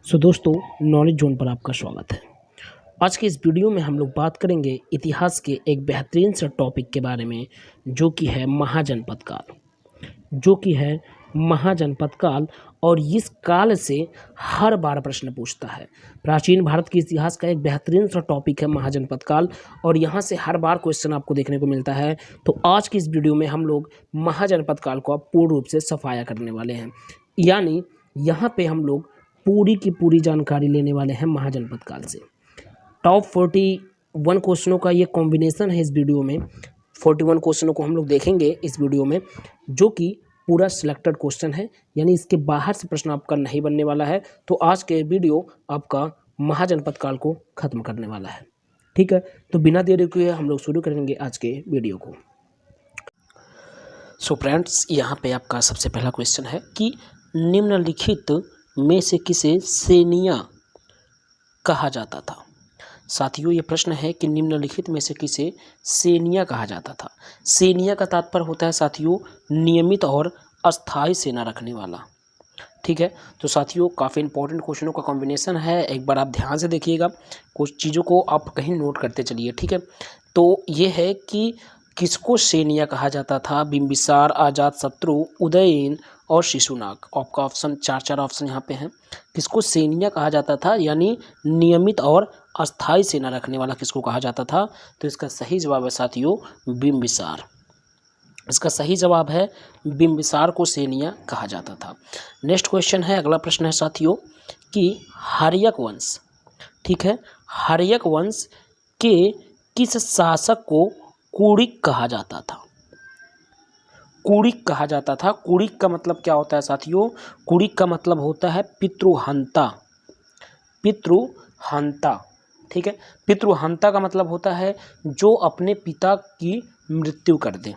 दोस्तों, knowledge zone पर आपका स्वागत है। आज के इस वीडियो में हम लोग बात करेंगे इतिहास के एक बेहतरीन सा टॉपिक के बारे में, जो कि है महाजनपद काल। और इस काल से हर बार प्रश्न पूछता है। प्राचीन भारत के इतिहास का एक बेहतरीन सा टॉपिक है महाजनपद काल, और यहाँ से हर बार क्वेश्चन आपको देखने को मिलता है। तो आज की इस वीडियो में हम लोग महाजनपद काल को पूर्ण रूप से सफाया करने वाले हैं, यानी यहाँ पे हम लोग पूरी की पूरी जानकारी लेने वाले हैं महाजनपद काल से। टॉप 41 क्वेश्चनों का ये कॉम्बिनेशन है इस वीडियो में। 41 क्वेश्चनों को हम लोग देखेंगे इस वीडियो में, जो कि पूरा सिलेक्टेड क्वेश्चन है, यानी इसके बाहर से प्रश्न आपका नहीं बनने वाला है। तो आज के वीडियो आपका महाजनपद काल को खत्म करने वाला है। ठीक है, तो बिना देरी किए हम लोग शुरू करेंगे आज के वीडियो को। फ्रेंड्स, यहाँ पे आपका सबसे पहला क्वेश्चन है कि निम्नलिखित में से किसे सेनिया कहा जाता था। साथियों, ये प्रश्न है कि निम्नलिखित में से किसे सेनिया कहा जाता था। सेनिया का तात्पर्य होता है साथियों नियमित और अस्थायी सेना रखने वाला। ठीक है, तो साथियों काफ़ी इंपॉर्टेंट क्वेश्चनों का कॉम्बिनेशन है। एक बार आप ध्यान से देखिएगा, कुछ चीज़ों को आप कहीं नोट करते चलिए। ठीक है, तो ये है कि किसको सेनिया कहा जाता था। बिंबिसार, अजातशत्रु, उदयन और शिशुनाग। आपका ऑप्शन चार ऑप्शन यहाँ पे हैं। किसको सेनिया कहा जाता था, यानी नियमित और अस्थायी सेना रखने वाला किसको कहा जाता था। तो इसका सही जवाब है साथियों बिंबिसार। इसका सही जवाब है बिंबिसार को सेनिया कहा जाता था। नेक्स्ट क्वेश्चन है, अगला प्रश्न है साथियों कि हर्यक वंश, ठीक है, हर्यक वंश के किस शासक को कुड़िक कहा जाता था। कुड़िक कहा जाता था। कुड़िक का मतलब क्या होता है साथियों। कुड़िक का मतलब होता है पितृहंता। पितृहंता, ठीक है, पितृहंता का मतलब होता है जो अपने पिता की मृत्यु कर दे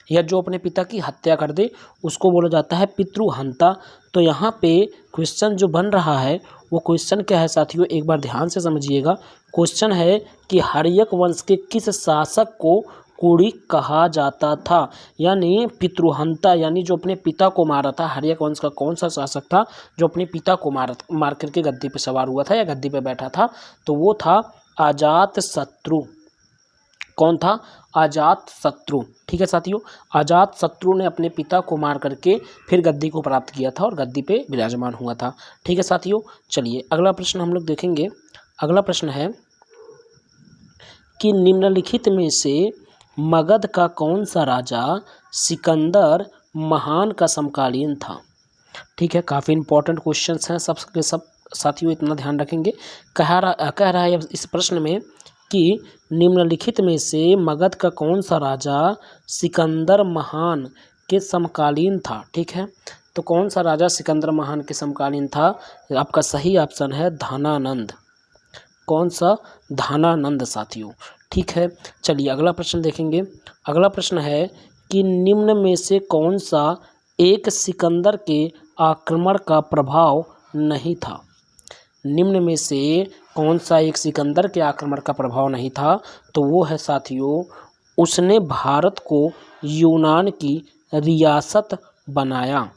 या जो अपने पिता की हत्या कर दे, उसको बोला जाता है पितृहंता। तो यहाँ पे क्वेश्चन जो बन रहा है वो क्वेश्चन क्या है साथियों, एक बार ध्यान से समझिएगा। क्वेश्चन है कि हर्यक वंश के किस शासक को कुड़िक कहा जाता था, यानी पितृहंता, यानी जो अपने पिता को मारा था। हर्यक वंश का कौन सा शासक था जो अपने पिता को मार करके गद्दी पे सवार हुआ था या गद्दी पे बैठा था। तो वो था अजातशत्रु। कौन था? अजातशत्रु। ठीक है साथियों, अजातशत्रु ने अपने पिता को मार करके फिर गद्दी को प्राप्त किया था और गद्दी पे विराजमान हुआ था। ठीक है साथियों, चलिए अगला प्रश्न हम लोग देखेंगे। अगला प्रश्न है कि निम्नलिखित में से मगध का कौन सा राजा सिकंदर महान का समकालीन था। ठीक है, काफ़ी इंपॉर्टेंट क्वेश्चंस हैं सबके सब साथियों, इतना ध्यान रखेंगे। कह रहा है इस प्रश्न में कि निम्नलिखित में से मगध का कौन सा राजा सिकंदर महान के समकालीन था। ठीक है, तो कौन सा राजा सिकंदर महान के समकालीन था। आपका सही ऑप्शन है धानानंद। कौन सा? धानानंद साथियों। ठीक है, चलिए अगला प्रश्न देखेंगे। अगला प्रश्न है कि निम्न में से कौन सा एक सिकंदर के आक्रमण का प्रभाव नहीं था। निम्न में से कौन सा एक सिकंदर के आक्रमण का प्रभाव नहीं था। तो वो है साथियों उसने भारत को यूनान की रियासत बनाया।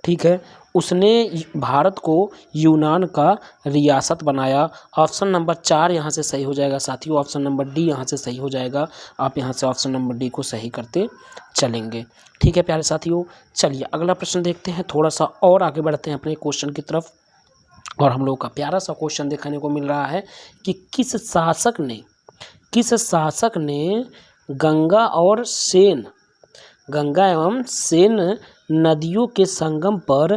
ठीक है, उसने भारत को यूनान का रियासत बनाया। ऑप्शन नंबर 4 यहाँ से सही हो जाएगा साथियों। ऑप्शन नंबर डी यहाँ से सही हो जाएगा। आप यहाँ से ऑप्शन नंबर डी को सही करते चलेंगे। ठीक है प्यारे साथियों, चलिए अगला प्रश्न देखते हैं। थोड़ा सा और आगे बढ़ते हैं अपने क्वेश्चन की तरफ, और हम लोग का प्यारा सा क्वेश्चन देखने को मिल रहा है कि किस शासक ने गंगा एवं सेन नदियों के संगम पर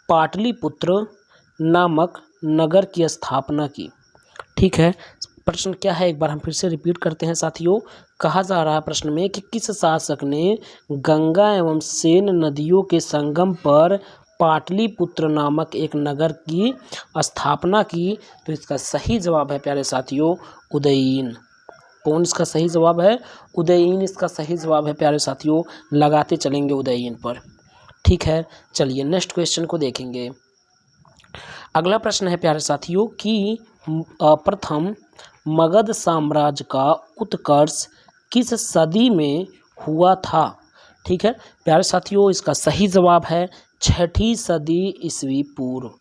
पाटलिपुत्र नामक नगर की स्थापना की। ठीक है, प्रश्न क्या है एक बार हम फिर से रिपीट करते हैं साथियों। कहा जा रहा है प्रश्न में कि किस शासक ने गंगा एवं सेन नदियों के संगम पर पाटलिपुत्र नामक एक नगर की स्थापना की। तो इसका सही जवाब है प्यारे साथियों उदयन। कौन इसका सही जवाब है? उदयन इसका सही जवाब है प्यारे साथियों। लगाते चलेंगे उदयन पर। ठीक है, चलिए नेक्स्ट क्वेश्चन को देखेंगे। अगला प्रश्न है प्यारे साथियों कि प्रथम मगध साम्राज्य का उत्कर्ष किस सदी में हुआ था। ठीक है प्यारे साथियों, इसका सही जवाब है 6ठी सदी ईस्वी पूर्व।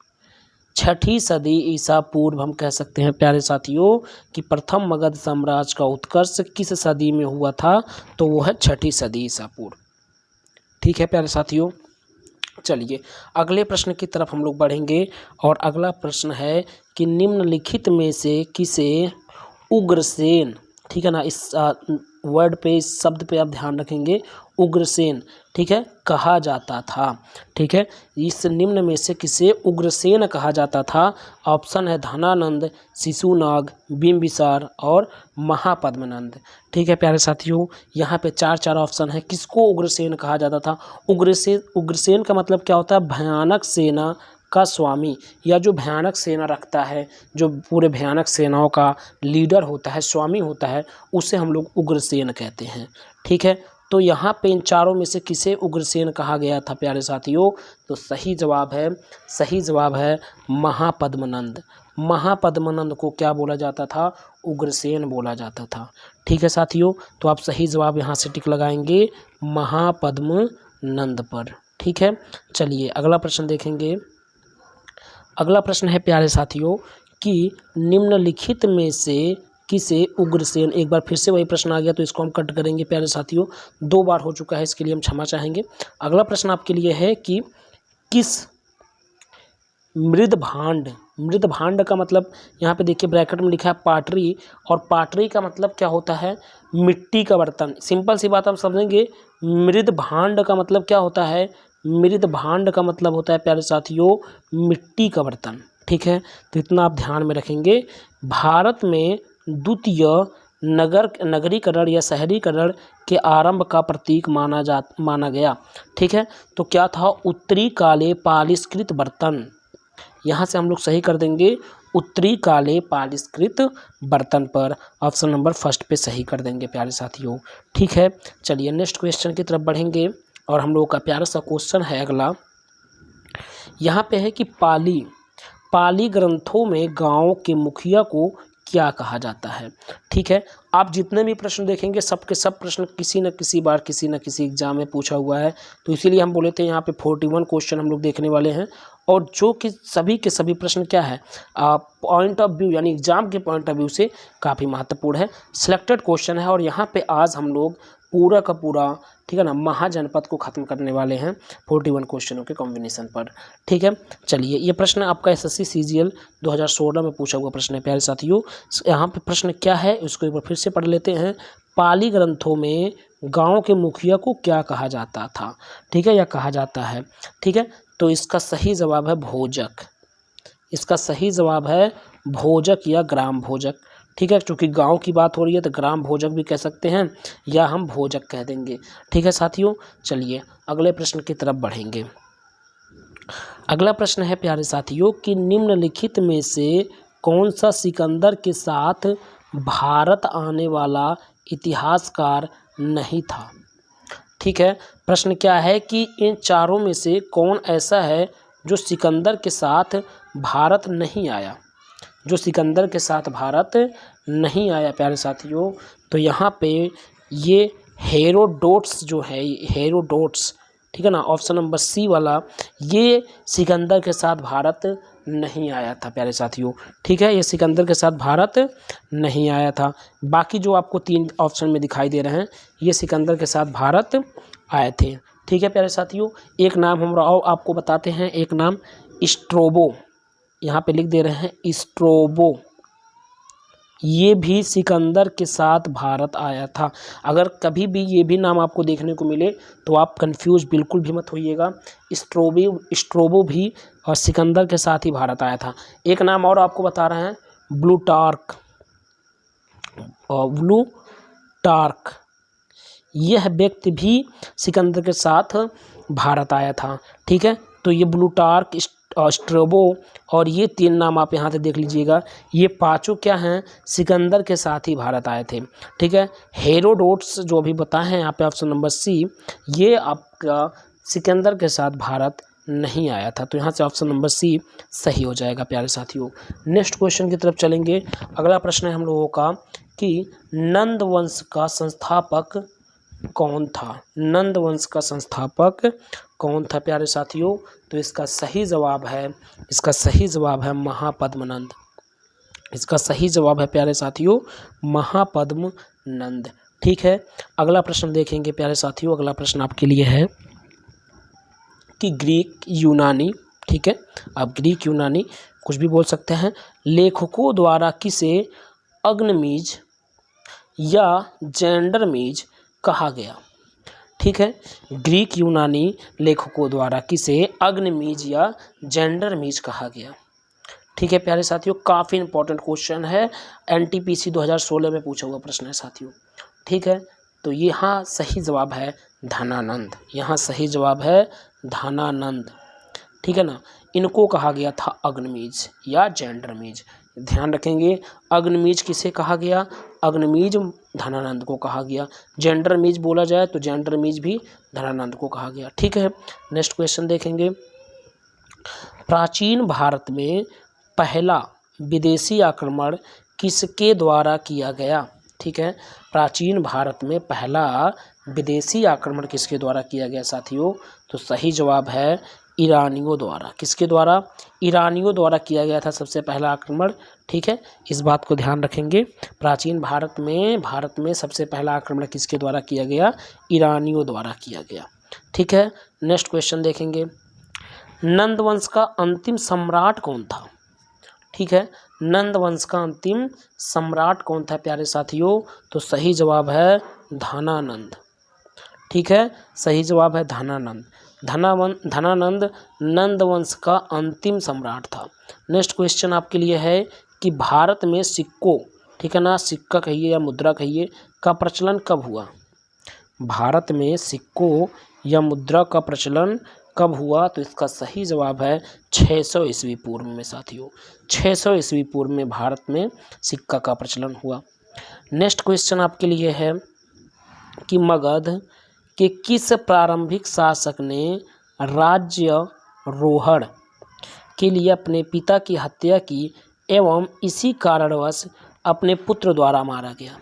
छठी सदी ईसा पूर्व हम कह सकते हैं प्यारे साथियों कि प्रथम मगध साम्राज्य का उत्कर्ष किस सदी में हुआ था, तो वो है छठी सदी ईसा पूर्व। ठीक है प्यारे साथियों, चलिए अगले प्रश्न की तरफ हम लोग बढ़ेंगे और अगला प्रश्न है कि निम्नलिखित में से किसे उग्रसेन, ठीक है ना, इस वर्ड पे, इस शब्द पे आप ध्यान रखेंगे, उग्रसेन, ठीक है, कहा जाता था। ठीक है, इस निम्न में से किसे उग्रसेन कहा जाता था? ऑप्शन है धनानंद, शिशुनाग, बिंबिसार और महापद्मनंद। ठीक है प्यारे साथियों, यहाँ पे चार चार ऑप्शन है। किसको उग्रसेन कहा जाता था? उग्रसेन का मतलब क्या होता है? भयानक सेना का स्वामी, या जो भयानक सेना रखता है, जो पूरे भयानक सेनाओं का लीडर होता है, स्वामी होता है, उसे हम लोग उग्रसेन कहते हैं। ठीक है, तो यहाँ पे इन चारों में से किसे उग्रसेन कहा गया था प्यारे साथियों? तो सही जवाब है महापद्मनंद। महापद्मनंद को क्या बोला जाता था? उग्रसेन बोला जाता था। ठीक है साथियों, तो आप सही जवाब यहाँ से टिक लगाएंगे महापद्मनंद पर। ठीक है, चलिए अगला प्रश्न देखेंगे। अगला प्रश्न है प्यारे साथियों कि निम्नलिखित में से किसे उग्रसेन, एक बार फिर से वही प्रश्न आ गया तो इसको हम कट करेंगे प्यारे साथियों, 2 बार हो चुका है, इसके लिए हम क्षमा चाहेंगे। अगला प्रश्न आपके लिए है कि किस मृदभांड का मतलब, यहाँ पे देखिए ब्रैकेट में लिखा है पाटरी, और पाटरी का मतलब क्या होता है? मिट्टी का बर्तन। सिंपल सी बात हम समझेंगे, मृदभांड का मतलब क्या होता है? मृदभांड का मतलब होता है प्यारे साथियों मिट्टी का बर्तन। ठीक है, तो इतना आप ध्यान में रखेंगे। भारत में द्वितीय नगरीकरण या शहरीकरण के आरंभ का प्रतीक माना गया। ठीक है, तो क्या था? उत्तरी काले पालिशकृत बर्तन। यहाँ से हम लोग सही कर देंगे उत्तरी काले पालिशकृत बर्तन पर, ऑप्शन नंबर फर्स्ट पे सही कर देंगे प्यारे साथियों। ठीक है, चलिए नेक्स्ट क्वेश्चन की तरफ बढ़ेंगे और हम लोगों का प्यारा सा क्वेश्चन है अगला। यहाँ पे है कि पाली ग्रंथों में गांव के मुखिया को क्या कहा जाता है? ठीक है, आप जितने भी प्रश्न देखेंगे सबके सब प्रश्न किसी न किसी बार किसी न किसी एग्जाम में पूछा हुआ है, तो इसीलिए हम बोले थे यहाँ पे 41 क्वेश्चन हम लोग देखने वाले हैं, और जो कि सभी के सभी प्रश्न क्या है, पॉइंट ऑफ व्यू यानी एग्जाम के पॉइंट ऑफ व्यू से काफ़ी महत्वपूर्ण है, सिलेक्टेड क्वेश्चन है। और यहाँ पे आज हम लोग पूरा का पूरा, ठीक है ना, महाजनपद को ख़त्म करने वाले हैं 41 क्वेश्चनों के कॉम्बिनेशन पर। ठीक है, चलिए ये प्रश्न आपका एसएससी सीजीएल 2016 में पूछा हुआ प्रश्न है प्यारे साथियों। यहाँ पे प्रश्न क्या है उसको एक बार फिर से पढ़ लेते हैं। पाली ग्रंथों में गांव के मुखिया को क्या कहा जाता था? ठीक है, या कहा जाता है। ठीक है, तो इसका सही जवाब है भोजक। इसका सही जवाब है भोजक या ग्राम भोजक। ठीक है, क्योंकि गांव की बात हो रही है तो ग्राम भोजक भी कह सकते हैं या हम भोजक कह देंगे। ठीक है साथियों, चलिए अगले प्रश्न की तरफ बढ़ेंगे। अगला प्रश्न है प्यारे साथियों कि निम्नलिखित में से कौन सा सिकंदर के साथ भारत आने वाला इतिहासकार नहीं था? ठीक है, प्रश्न क्या है कि इन चारों में से कौन ऐसा है जो सिकंदर के साथ भारत नहीं आया? जो सिकंदर के साथ भारत नहीं आया प्यारे साथियों, तो यहाँ पे ये हेरोडोट्स जो है, हेरोडोट्स, ठीक है ना, ऑप्शन नंबर सी वाला, ये सिकंदर के साथ भारत नहीं आया था प्यारे साथियों। ठीक है, ये सिकंदर के साथ भारत नहीं आया था। बाकी जो आपको 3 ऑप्शन में दिखाई दे रहे हैं ये सिकंदर के साथ भारत आए थे। ठीक है प्यारे साथियों, एक नाम हम और आपको बताते हैं, एक नाम स्ट्रोबो, यहाँ पे लिख दे रहे हैं स्ट्रोबो, ये भी सिकंदर के साथ भारत आया था। अगर कभी भी ये भी नाम आपको देखने को मिले तो आप कंफ्यूज बिल्कुल भी मत होइएगा, स्ट्रोबो भी और सिकंदर के साथ ही भारत आया था। एक नाम और आपको बता रहे हैं ब्लूटार्क, यह व्यक्ति भी सिकंदर के साथ भारत आया था। ठीक है, तो ये ब्लूटार्क, स्ट्रोबो और ये 3 नाम आप यहाँ से देख लीजिएगा, ये पांचों क्या हैं? सिकंदर के साथ ही भारत आए थे। ठीक है, हेरोडोट्स जो अभी बताए हैं यहाँ पे ऑप्शन नंबर सी, ये आपका सिकंदर के साथ भारत नहीं आया था, तो यहाँ से ऑप्शन नंबर सी सही हो जाएगा प्यारे साथियों। नेक्स्ट क्वेश्चन की तरफ चलेंगे। अगला प्रश्न है हम लोगों का कि नंद वंश का संस्थापक कौन था? नंद वंश का संस्थापक कौन था प्यारे साथियों? तो इसका सही जवाब है महापद्मनंद। इसका सही जवाब है प्यारे साथियों महापद्मनंद। ठीक है, अगला प्रश्न देखेंगे प्यारे साथियों। अगला प्रश्न आपके लिए है कि ग्रीक यूनानी, ठीक है, आप ग्रीक यूनानी कुछ भी बोल सकते हैं, लेखकों द्वारा किसे अग्निमीज या जेंडरमीज कहा गया? ठीक है, ग्रीक यूनानी लेखकों द्वारा किसे अग्निमीज या जेंडरमीज कहा गया? ठीक है प्यारे साथियों, काफ़ी इंपॉर्टेंट क्वेश्चन है, एनटीपीसी 2016 में पूछा हुआ प्रश्न है साथियों। ठीक है, तो यहाँ सही जवाब है धनानंद। यहाँ सही जवाब है धनानंद। ठीक है ना, इनको कहा गया था अग्निमीज या जेंडरमीज। ध्यान रखेंगे, अग्निमीज किसे कहा गया? अग्निमीज धनानंद को कहा गया। जेंडरमीज बोला जाए तो जेंडरमीज भी धनानंद को कहा गया। ठीक है, नेक्स्ट क्वेश्चन देखेंगे। प्राचीन भारत में पहला विदेशी आक्रमण किसके द्वारा किया गया? ठीक है, प्राचीन भारत में पहला विदेशी आक्रमण किसके द्वारा किया गया साथियों? तो सही जवाब है ईरानियों द्वारा। किसके द्वारा? ईरानियों द्वारा किया गया था सबसे पहला आक्रमण। ठीक है, इस बात को ध्यान रखेंगे। प्राचीन भारत में सबसे पहला आक्रमण किसके द्वारा किया गया? ईरानियों द्वारा किया गया। ठीक है, नेक्स्ट क्वेश्चन देखेंगे। नंद वंश का अंतिम सम्राट कौन था? ठीक है, नंद वंश का अंतिम सम्राट कौन था प्यारे साथियों? तो सही जवाब है धनानंद। ठीक है, सही जवाब है धनानंद। धनानंद नंद वंश का अंतिम सम्राट था। नेक्स्ट क्वेश्चन आपके लिए है कि भारत में सिक्कों, ठीक है ना, सिक्का कहिए या मुद्रा कहिए, का प्रचलन कब हुआ? भारत में सिक्कों या मुद्रा का प्रचलन कब हुआ? तो इसका सही जवाब है 600 ईस्वी पूर्व में साथियों। 600 ईस्वी पूर्व में भारत में सिक्का का प्रचलन हुआ। नेक्स्ट क्वेश्चन आपके लिए है कि मगध के किस प्रारंभिक शासक ने राज्यारोहण के लिए अपने पिता की हत्या की एवं इसी कारणवश अपने पुत्र द्वारा मारा गया?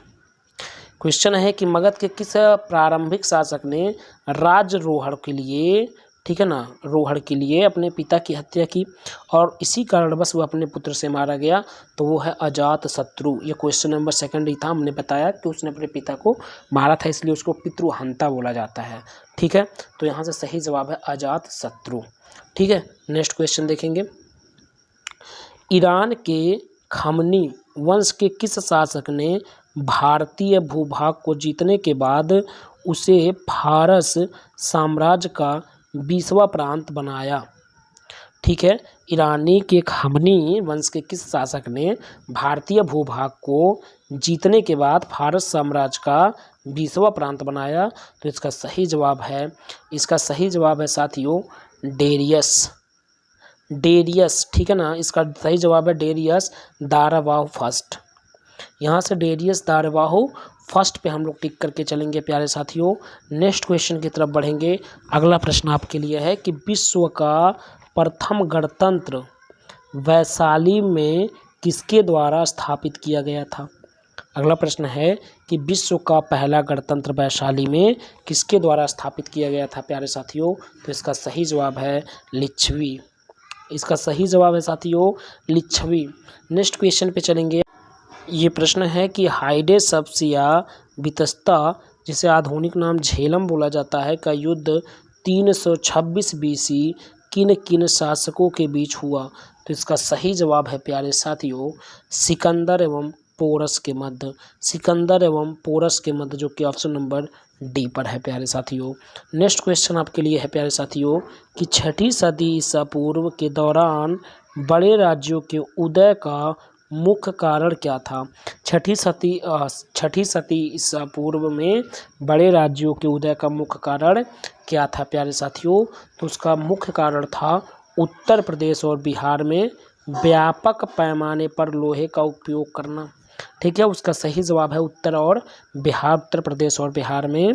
क्वेश्चन है कि मगध के किस प्रारंभिक शासक ने राज्यारोहण के लिए, ठीक है ना, रोहड़ के लिए अपने पिता की हत्या की और इसी कारणवश वो अपने पुत्र से मारा गया? तो वो है अजातशत्रु। ये क्वेश्चन नंबर 2 ही था। हमने बताया कि उसने अपने पिता को मारा था, इसलिए उसको पितृहंता बोला जाता है। ठीक है, तो यहाँ से सही जवाब है अजातशत्रु। ठीक है, नेक्स्ट क्वेश्चन देखेंगे। ईरान के खमनी वंश के किस शासक ने भारतीय भूभाग को जीतने के बाद उसे फारस साम्राज्य का 20वां प्रांत बनाया? ठीक है, ईरानी के खमनी वंश के किस शासक ने भारतीय भूभाग को जीतने के बाद फारस साम्राज्य का 20वां प्रांत बनाया? तो इसका सही जवाब है साथियों डेरियस। ठीक है ना, इसका सही जवाब है डेरियस दारावाहो फर्स्ट। यहाँ से डेरियस दारावाहो फर्स्ट पे हम लोग टिक करके चलेंगे प्यारे साथियों। नेक्स्ट क्वेश्चन की तरफ बढ़ेंगे। अगला प्रश्न आपके लिए है कि विश्व का प्रथम गणतंत्र वैशाली में किसके द्वारा स्थापित किया गया था? अगला प्रश्न है कि विश्व का पहला गणतंत्र वैशाली में किसके द्वारा स्थापित किया गया था प्यारे साथियों? तो इसका सही जवाब है लिच्छवी। इसका सही जवाब है साथियों लिच्छवी। नेक्स्ट क्वेश्चन पे चलेंगे। ये प्रश्न है कि हाइडेसप्सिया बितस्ता, जिसे आधुनिक नाम झेलम बोला जाता है, का युद्ध 326 बीसी किन किन शासकों के बीच हुआ? तो इसका सही जवाब है प्यारे साथियों सिकंदर एवं पोरस के मध्य। सिकंदर एवं पोरस के मध्य, जो कि ऑप्शन नंबर डी पर है प्यारे साथियों। नेक्स्ट क्वेश्चन आपके लिए है प्यारे साथियों कि 6ठी सदी ईसा पूर्व के दौरान बड़े राज्यों के उदय का मुख्य कारण क्या था? 6ठी सदी ईसा पूर्व में बड़े राज्यों के उदय का मुख्य कारण क्या था प्यारे साथियों? तो उसका मुख्य कारण था उत्तर प्रदेश और बिहार में व्यापक पैमाने पर लोहे का उपयोग करना। ठीक है, उसका सही जवाब है उत्तर प्रदेश और बिहार में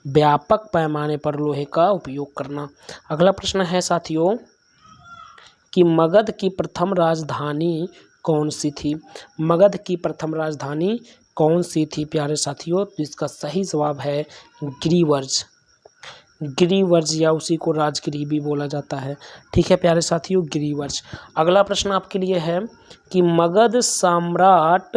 व्यापक पैमाने पर लोहे का उपयोग करना। अगला प्रश्न है साथियों कि मगध की प्रथम राजधानी कौन सी थी? मगध की प्रथम राजधानी कौन सी थी प्यारे साथियों? तो इसका सही जवाब है गिरिवर्ज। गिरिवर्ज या उसी को राजगिरी भी बोला जाता है। ठीक है प्यारे साथियों, गिरिवर्ज। अगला प्रश्न आपके लिए है कि मगध सम्राट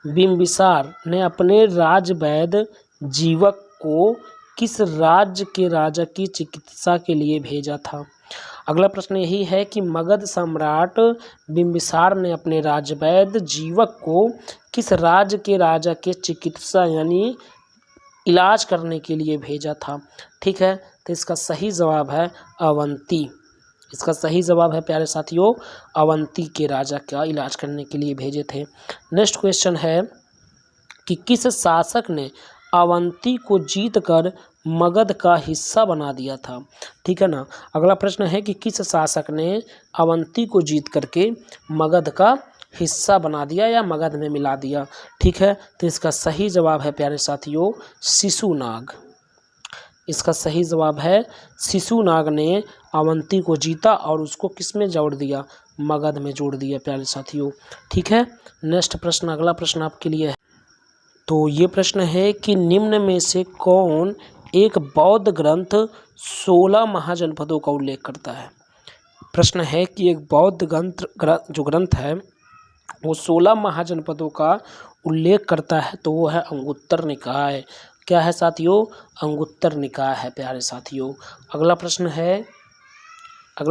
बिंबिसार ने अपने राजवैद्य जीवक को किस राज्य के राजा की चिकित्सा के लिए भेजा था। अगला प्रश्न यही है कि मगध सम्राट बिंबिसार ने अपने राजवैद्य जीवक को किस राज्य के राजा के चिकित्सा यानी इलाज करने के लिए भेजा था। ठीक है, तो इसका सही जवाब है अवंती। इसका सही जवाब है प्यारे साथियों अवंती के राजा का इलाज करने के लिए भेजे थे। नेक्स्ट क्वेश्चन है कि किस शासक ने अवंती को जीतकर मगध का हिस्सा बना दिया था। ठीक है ना। अगला प्रश्न है कि किस शासक ने अवंती को जीत करके मगध का हिस्सा बना दिया या मगध में मिला दिया। ठीक है, तो इसका सही जवाब है प्यारे साथियों शिशुनाग। इसका सही जवाब है शिशुनाग ने अवंती को जीता और उसको किस में जोड़ दिया, मगध में जोड़ दिया प्यारे साथियों। ठीक है, नेक्स्ट प्रश्न, अगला प्रश्न आपके लिए है। तो ये प्रश्न है कि निम्न में से कौन एक बौद्ध ग्रंथ 16 महाजनपदों का उल्लेख करता है। प्रश्न है कि एक बौद्ध जो ग्रंथ है वो 16 महाजनपदों का उल्लेख करता है, तो वो है अंगुत्तर निकाय। क्या है साथियों, अंगुत्तर निकाय है प्यारे साथियों। अगला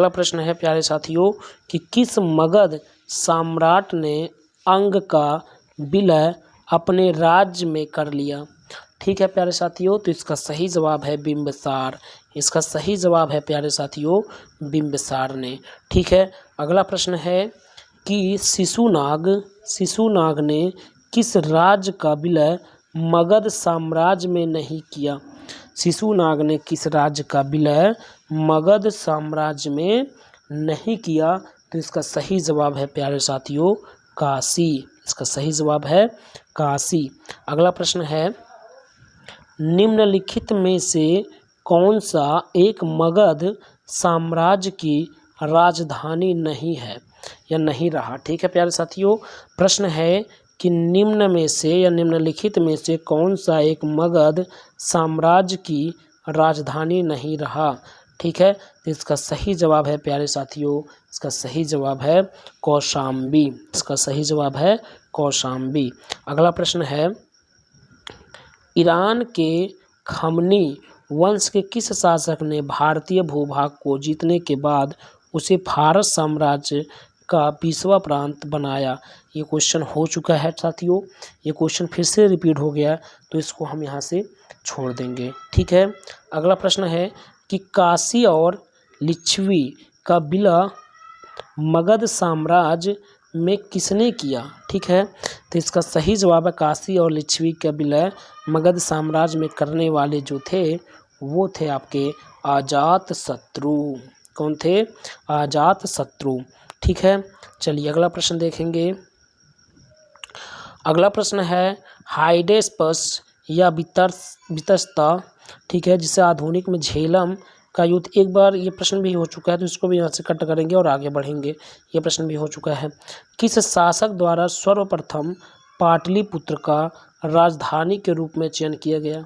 प्रश्न है प्यारे साथियों कि किस मगध सम्राट ने अंग का विलय अपने राज्य में कर लिया। ठीक है प्यारे साथियों, तो इसका सही जवाब है बिंबिसार। इसका सही जवाब है प्यारे साथियों बिंबिसार ने। ठीक है, अगला प्रश्न है कि शिशुनाग ने किस राज्य का विलय मगध साम्राज्य में नहीं किया। शिशुनाग ने किस राज्य का विलय मगध साम्राज्य में नहीं किया, तो इसका सही जवाब है प्यारे साथियों काशी। इसका सही जवाब है काशी। अगला प्रश्न है निम्नलिखित में से कौन सा एक मगध साम्राज्य की राजधानी नहीं है या नहीं रहा। ठीक है प्यारे साथियों, प्रश्न है कि निम्न में से या निम्नलिखित में से कौन सा एक मगध साम्राज्य की राजधानी नहीं रहा। ठीक है, तो इसका सही जवाब है प्यारे साथियों, इसका सही जवाब है कौशाम्बी। इसका सही जवाब है कौशाम्बी। अगला प्रश्न है ईरान के खमनी वंश के किस शासक ने भारतीय भूभाग को जीतने के बाद उसे फारस साम्राज्य का 20वां प्रांत बनाया। ये क्वेश्चन हो चुका है साथियों, ये क्वेश्चन फिर से रिपीट हो गया, तो इसको हम यहाँ से छोड़ देंगे। ठीक है, अगला प्रश्न है कि काशी और लिच्छवी का विलय मगध साम्राज्य में किसने किया। ठीक है, तो इसका सही जवाब है काशी और लिच्छवी का विलय मगध साम्राज्य में करने वाले जो थे वो थे आपके अजात शत्रु। कौन थे, अजात शत्रु। ठीक है, चलिए अगला प्रश्न देखेंगे। अगला प्रश्न है हाइडेस्पस या वितस्ता, ठीक है, जिसे आधुनिक में झेलम का युद्ध, एक बार ये प्रश्न भी हो चुका है, तो इसको भी यहाँ से कट करेंगे और आगे बढ़ेंगे। ये प्रश्न भी हो चुका है। किस शासक द्वारा सर्वप्रथम पाटलिपुत्र का राजधानी के रूप में चयन किया गया।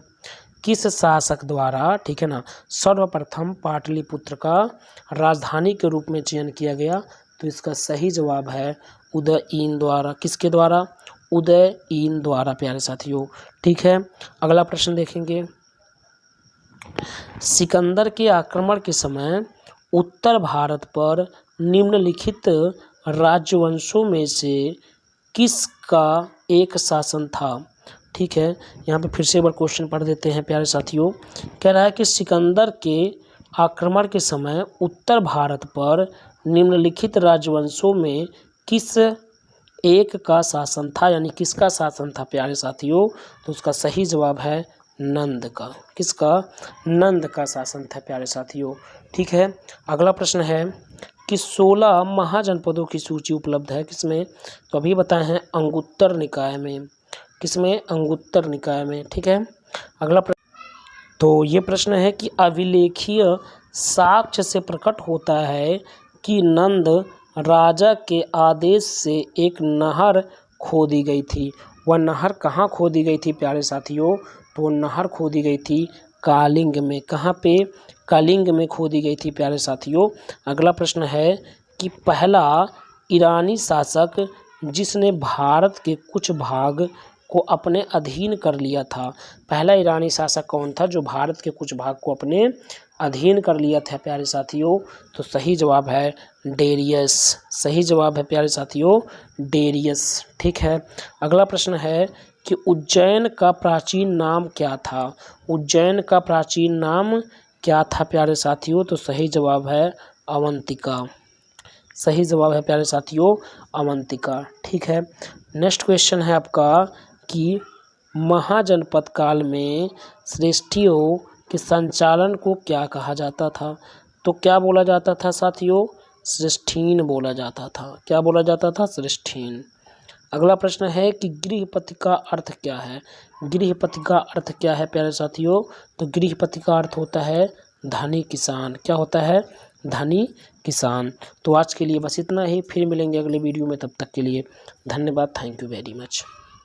किस शासक द्वारा, ठीक है ना, सर्वप्रथम पाटलिपुत्र का राजधानी के रूप में चयन किया गया, तो इसका सही जवाब है उदयीन द्वारा। किसके द्वारा, उदयीन द्वारा प्यारे साथियों। ठीक है, अगला प्रश्न देखेंगे। सिकंदर के आक्रमण के समय उत्तर भारत पर निम्नलिखित राजवंशों में से किसका एक शासन था। ठीक है, यहाँ पे फिर से एक बार क्वेश्चन पढ़ देते हैं प्यारे साथियों। कह रहा है कि सिकंदर के आक्रमण के समय उत्तर भारत पर निम्नलिखित राजवंशों में किस एक का शासन था, यानी किसका शासन था प्यारे साथियों, तो उसका सही जवाब है नंद का। किसका, नंद का शासन था प्यारे साथियों। ठीक है, अगला प्रश्न है कि 16 महाजनपदों की सूची उपलब्ध है किसमें, तो अभी बताए हैं अंगुत्तर निकाय में। किसमें, अंगुत्तर निकाय में। ठीक है, अगला प्रश्न, तो ये प्रश्न है कि अभिलेखीय साक्ष्य से प्रकट होता है कि नंद राजा के आदेश से एक नहर खोदी गई थी। वह नहर कहाँ खोदी गई थी प्यारे साथियों, तो नहर खोदी गई थी कालिंग में। कहाँ पे? कलिंग में खोदी गई थी प्यारे साथियों। अगला प्रश्न है कि पहला ईरानी शासक जिसने भारत के कुछ भाग को अपने अधीन कर लिया था, पहला ईरानी शासक कौन था जो भारत के कुछ भाग को अपने अधीन कर लिया था प्यारे साथियों? तो सही जवाब है डेरियस। सही जवाब है प्यारे साथियों डेरियस। ठीक है। अगला प्रश्न है कि उज्जैन का प्राचीन नाम क्या था? उज्जैन का प्राचीन नाम क्या था प्यारे साथियों? तो सही जवाब है अवंतिका। सही जवाब है प्यारे साथियों अवंतिका। ठीक है। नेक्स्ट क्वेश्चन है आपका कि महाजनपद काल में श्रेष्ठियों के संचालन को क्या कहा जाता था? तो क्या बोला जाता था साथियों? श्रेष्ठीन बोला जाता था। क्या बोला जाता था? श्रेष्ठीन। अगला प्रश्न है कि गृहपति का अर्थ क्या है? गृहपति का अर्थ क्या है प्यारे साथियों? तो गृहपति का अर्थ होता है धनी किसान। क्या होता है? धनी किसान। तो आज के लिए बस इतना ही, फिर मिलेंगे अगले वीडियो में, तब तक के लिए धन्यवाद। Thank you very much.